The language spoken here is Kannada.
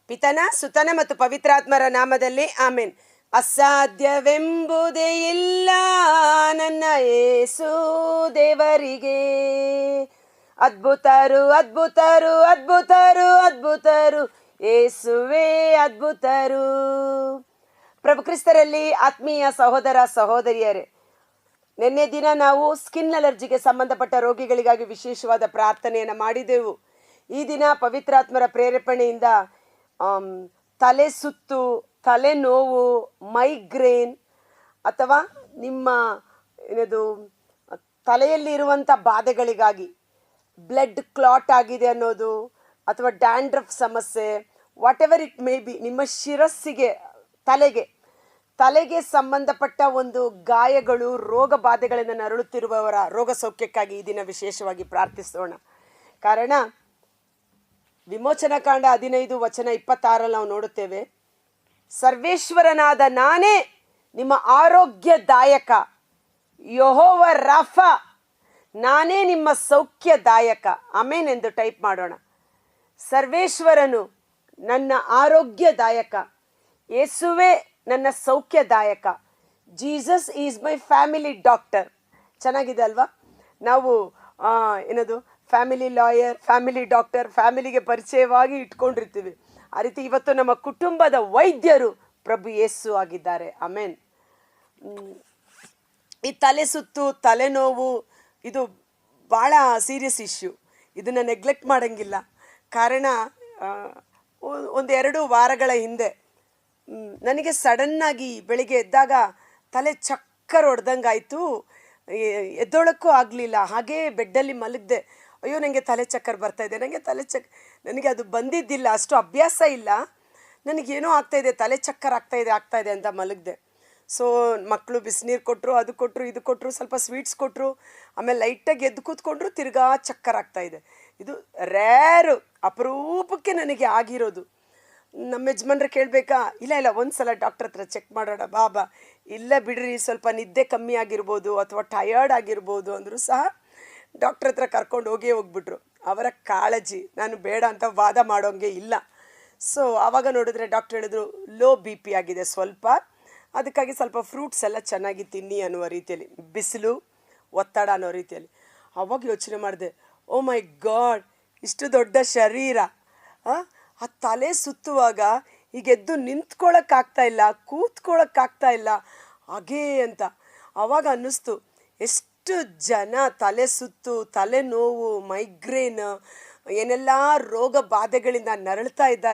ಪಿತನ ಸುತನ ಮತ್ತು ಪವಿತ್ರಾತ್ಮರ ನಾಮದಲ್ಲಿ ಆಮೇನ್. ಅಸಾಧ್ಯವೆಂಬುದೇ ಇಲ್ಲ ನನ್ನ ಯೇಸು ದೇವರಿಗೆ. ಅದ್ಭುತರು ಅದ್ಭುತರು ಅದ್ಭುತರು ಅದ್ಭುತರು ಯೇಸುವೇ ಅದ್ಭುತರು. ಪ್ರಭು ಕ್ರಿಸ್ತರಲ್ಲಿ ಆತ್ಮೀಯ ಸಹೋದರ ಸಹೋದರಿಯರೇ, ನಿನ್ನೆ ದಿನ ನಾವು ಸ್ಕಿನ್ ಅಲರ್ಜಿಗೆ ಸಂಬಂಧಪಟ್ಟ ರೋಗಿಗಳಿಗಾಗಿ ವಿಶೇಷವಾದ ಪ್ರಾರ್ಥನೆಯನ್ನು ಮಾಡಿದೆವು. ಈ ದಿನ ಪವಿತ್ರಾತ್ಮರ ಪ್ರೇರೇಪಣೆಯಿಂದ ತಲೆ ಸುತ್ತು, ತಲೆನೋವು, ಮೈಗ್ರೇನ್ ಅಥವಾ ನಿಮ್ಮ ಏನದು ತಲೆಯಲ್ಲಿರುವಂಥ ಬಾಧೆಗಳಿಗಾಗಿ, ಬ್ಲಡ್ ಕ್ಲಾಟ್ ಆಗಿದೆ ಅನ್ನೋದು ಅಥವಾ ಡ್ಯಾಂಡ್ರಫ್ ಸಮಸ್ಯೆ, what ever it may be, ನಿಮ್ಮ ಶಿರಸ್ಸಿಗೆ ತಲೆಗೆ ಸಂಬಂಧಪಟ್ಟ ಒಂದು ಗಾಯಗಳು, ರೋಗ ಬಾಧೆಗಳಿಂದ ನರಳುತ್ತಿರುವವರ ರೋಗ ಸೌಖ್ಯಕ್ಕಾಗಿ ಈ ದಿನ ವಿಶೇಷವಾಗಿ ಪ್ರಾರ್ಥಿಸೋಣ. ಕಾರಣ ವಿಮೋಚನಕಾಂಡ 15:26 ನಾವು ನೋಡುತ್ತೇವೆ, ಸರ್ವೇಶ್ವರನಾದ ನಾನೇ ನಿಮ್ಮ ಆರೋಗ್ಯದಾಯಕ, ಯೆಹೋವ ರಾಫ, ನಾನೇ ನಿಮ್ಮ ಸೌಖ್ಯದಾಯಕ. ಆಮೇನ್ ಎಂದು ಟೈಪ್ ಮಾಡೋಣ. ಸರ್ವೇಶ್ವರನು ನನ್ನ ಆರೋಗ್ಯದಾಯಕ, ಯೇಸುವೆ ನನ್ನ ಸೌಖ್ಯದಾಯಕ, Jesus is my family doctor. ಚೆನ್ನಾಗಿದೆ ಅಲ್ವಾ? ನಾವು ಏನದು ಫ್ಯಾಮಿಲಿ ಲಾಯರ್, ಫ್ಯಾಮಿಲಿ ಡಾಕ್ಟರ್, ಫ್ಯಾಮಿಲಿಗೆ ಪರಿಚಯವಾಗಿ ಇಟ್ಕೊಂಡಿರ್ತೀವಿ. ಆ ರೀತಿ ಇವತ್ತು ನಮ್ಮ ಕುಟುಂಬದ ವೈದ್ಯರು ಪ್ರಭು ಯೇಸು ಆಗಿದ್ದಾರೆ. ಆಮೇನ್. ಈ ತಲೆ ಸುತ್ತು, ತಲೆನೋವು ಇದು ಭಾಳ ಸೀರಿಯಸ್ ಇಶ್ಯೂ. ಇದನ್ನು ನೆಗ್ಲೆಕ್ಟ್ ಮಾಡೋಂಗಿಲ್ಲ. ಕಾರಣ 1-2 ವಾರಗಳ ಹಿಂದೆ ನನಗೆ ಸಡನ್ನಾಗಿ ಬೆಳಿಗ್ಗೆ ಎದ್ದಾಗ ತಲೆ ಚಕ್ಕರ್ ಹೊಡೆದಂಗಾಯಿತು. ಎದ್ದೊಳಕ್ಕೂ ಆಗಲಿಲ್ಲ. ಹಾಗೇ ಬೆಡ್ಡಲ್ಲಿ ಮಲಗಿದೆ. ಅಯ್ಯೋ, ನನಗೆ ತಲೆ ಚಕ್ಕರ್ ಬರ್ತಾಯಿದೆ, ನನಗೆ ಅದು ಬಂದಿದ್ದಿಲ್ಲ, ಅಷ್ಟು ಅಭ್ಯಾಸ ಇಲ್ಲ, ನನಗೇನೋ ಆಗ್ತಾಯಿದೆ, ತಲೆ ಚಕ್ಕರ್ ಆಗ್ತಾಯಿದೆ ಅಂತ ಮಲಗಿದೆ. ಸೊ ಮಕ್ಕಳು ಬಿಸಿನೀರು ಕೊಟ್ಟರು, ಅದು ಕೊಟ್ಟರು, ಇದು ಕೊಟ್ಟರು, ಸ್ವಲ್ಪ ಸ್ವೀಟ್ಸ್ ಕೊಟ್ಟರು. ಆಮೇಲೆ ಲೈಟಾಗಿ ಎದ್ದು ಕೂತ್ಕೊಂಡ್ರು, ತಿರ್ಗಾ ಚಕ್ಕರ್ ಆಗ್ತಾಯಿದೆ. ಇದು ರೇರು, ಅಪರೂಪಕ್ಕೆ ನನಗೆ ಆಗಿರೋದು. ನಮ್ಮ ಯಜಮಾನ್ರು ಕೇಳಬೇಕಾ? ಇಲ್ಲ ಒಂದು ಸಲ ಡಾಕ್ಟ್ರ್ ಹತ್ರ ಚೆಕ್ ಮಾಡೋಣ ಬಾಬಾ. ಇಲ್ಲ ಬಿಡ್ರಿ, ಸ್ವಲ್ಪ ನಿದ್ದೆ ಕಮ್ಮಿ ಆಗಿರ್ಬೋದು ಅಥವಾ ಟಯರ್ಡ್ ಆಗಿರ್ಬೋದು ಅಂದರೂ ಸಹ ಡಾಕ್ಟ್ರ್ ಹತ್ರ ಕರ್ಕೊಂಡು ಹೋಗ್ಬಿಟ್ರು. ಅವರ ಕಾಳಜಿ, ನಾನು ಬೇಡ ಅಂತ ವಾದ ಮಾಡೋಂಗೆ ಇಲ್ಲ. ಸೊ ಆವಾಗ ನೋಡಿದ್ರೆ ಡಾಕ್ಟ್ರ್ ಹೇಳಿದ್ರು, ಲೋ BP ಆಗಿದೆ ಸ್ವಲ್ಪ, ಅದಕ್ಕಾಗಿ ಸ್ವಲ್ಪ ಫ್ರೂಟ್ಸ್ ಎಲ್ಲ ಚೆನ್ನಾಗಿ ತಿನ್ನಿ ಅನ್ನುವ ರೀತಿಯಲ್ಲಿ, ಬಿಸಿಲು, ಒತ್ತಡ ಅನ್ನೋ ರೀತಿಯಲ್ಲಿ. ಆವಾಗ ಯೋಚನೆ ಮಾಡಿದೆ, ಓ ಮೈ ಗಾಡ್, ಇಷ್ಟು ದೊಡ್ಡ ಶರೀರ, ಆ ತಲೆ ಸುತ್ತುವಾಗ ಈಗ ಎದ್ದು ನಿಂತ್ಕೊಳ್ಳೋಕ್ಕಾಗ್ತಾ ಇಲ್ಲ, ಕೂತ್ಕೊಳ್ಳೋಕ್ಕಾಗ್ತಾ ಇಲ್ಲ ಹಾಗೇ ಅಂತ. ಆವಾಗ ಅನ್ನಿಸ್ತು, ಎಷ್ಟು ಜನ ತಲೆ ಸುತ್ತು, ತಲೆನೋವು, ಮೈಗ್ರೇನ್, ಏನೆಲ್ಲ ರೋಗ ಬಾಧೆಗಳಿಂದ ನರಳ್ತಾ ಇದ್ದಾರೆ.